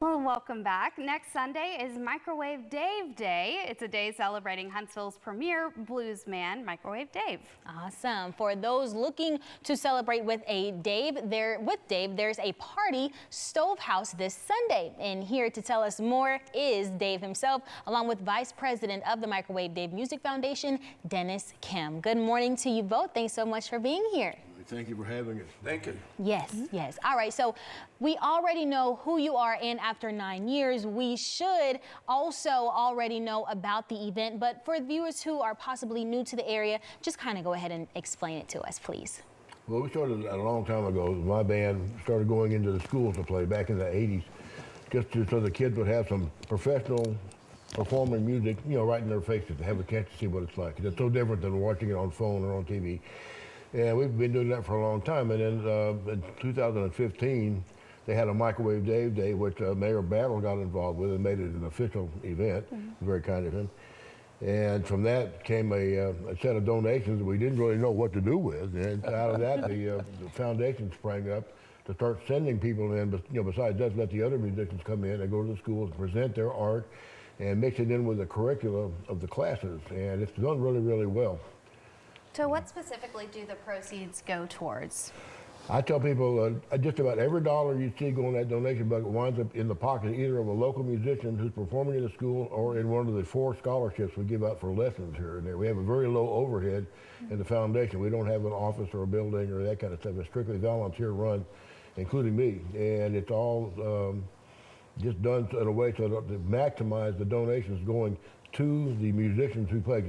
Well, welcome back. Next Sunday is Microwave Dave Day. It's a day celebrating Huntsville's premier blues man, Microwave Dave. Awesome. For those looking to celebrate with Dave, there's a party Stovehouse this Sunday. And here to tell us more is Dave himself, along with Vice President of the Microwave Dave Music Foundation, Dennis Kim. Good morning to you both. Thanks so much for being here. Thank you for having us. Thank you. Yes, yes. All right, so we already know who you are, and after 9 years, we should also already know about the event. But for viewers who are possibly new to the area, just kind of go ahead and explain it to us, please. Well, we started a long time ago. My band started going into the schools to play back in the 80s, so the kids would have some professional performing music, right in their faces, to have a chance to see what it's like. It's so different than watching it on phone or on TV. And we've been doing that for a long time. And then in 2015, they had a Microwave Dave Day, which Mayor Battle got involved with and made it an official event. Very kind of him. And from that came a set of donations that we didn't really know what to do with. And out of that, the foundation sprang up to start sending people in. But besides that, let the other musicians come in and go to the schools and present their art and mix it in with the curriculum of the classes. And it's done really, really well. So what specifically do the proceeds go towards? I tell people just about every dollar you see going in that donation bucket winds up in the pocket either of a local musician who's performing in the school or in one of the 4 scholarships we give out for lessons here and there. We have a very low overhead in the foundation. We don't have an office or a building or that kind of stuff. It's strictly volunteer run, including me. And it's all just done in a way so to maximize the donations going to the musicians who play.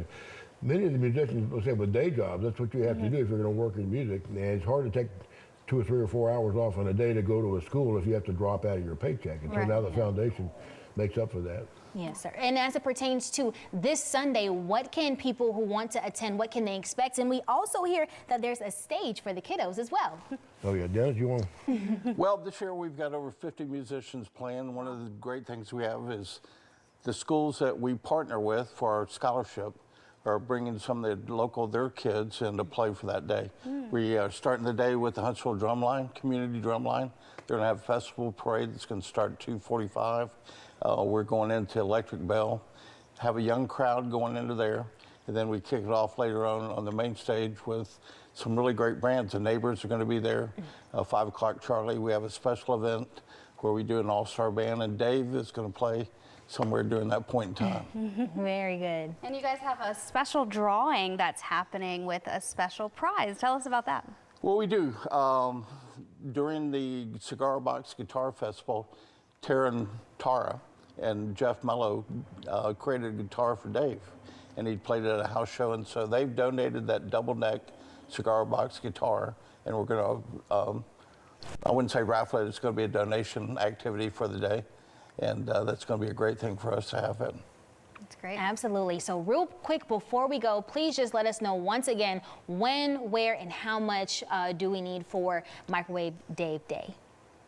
Many of the musicians will say, with day jobs, that's what you have to do if you're going to work in music. And it's hard to take 2 or 3 or 4 hours off on a day to go to a school if you have to drop out of your paycheck. And so now the foundation makes up for that. Yes, sir. And as it pertains to this Sunday, what can people who want to attend, what can they expect? And we also hear that there's a stage for the kiddos as well. Oh, yeah. Dennis, you want? Well, this year we've got over 50 musicians playing. One of the great things we have is the schools that we partner with for our scholarship are bringing some of their kids in to play for that day. We are starting the day with the Huntsville Drumline, Community Drumline. They're gonna have a festival parade that's gonna start at 2:45. We're going into Electric Bell, have a young crowd going into there, and then we kick it off later on the main stage with some really great bands. The Neighbors are gonna be there, 5 o'clock Charlie. We have a special event where we do an all-star band, and Dave is gonna play somewhere during that point in time. Very good. And you guys have a special drawing that's happening with a special prize. Tell us about that. Well, we do. During the Cigar Box Guitar Festival, Taryn Tara and Jeff Mello created a guitar for Dave, and he played it at a house show, and so they've donated that double neck cigar box guitar, and we're gonna, I wouldn't say raffle it, it's gonna be a donation activity for the day. And that's going to be a great thing for us to have it. That's great. Absolutely. So real quick before we go, please just let us know once again when, where, and how much do we need for Microwave Dave Day?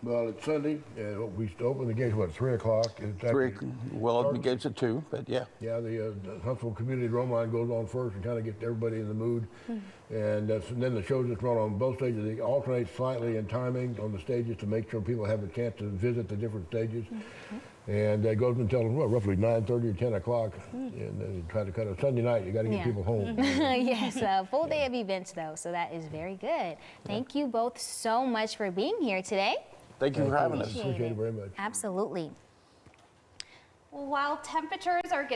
Well, it's Sunday, and we open the gates, 3 o'clock? We'll open the gates at 2, but yeah. Yeah, the Huntsville Community Drumline goes on first and kind of get everybody in the mood. And then the shows just run on both stages. They alternate slightly in timing on the stages to make sure people have a chance to visit the different stages. And it goes until roughly 9:30 or 10 o'clock. And then you try to cut it. Sunday night, you got to get people home. Yes, a full day of events though, so that is very good. Thank you both so much for being here today. Thank you for having us. Appreciate it very much. Absolutely. Well, while temperatures are getting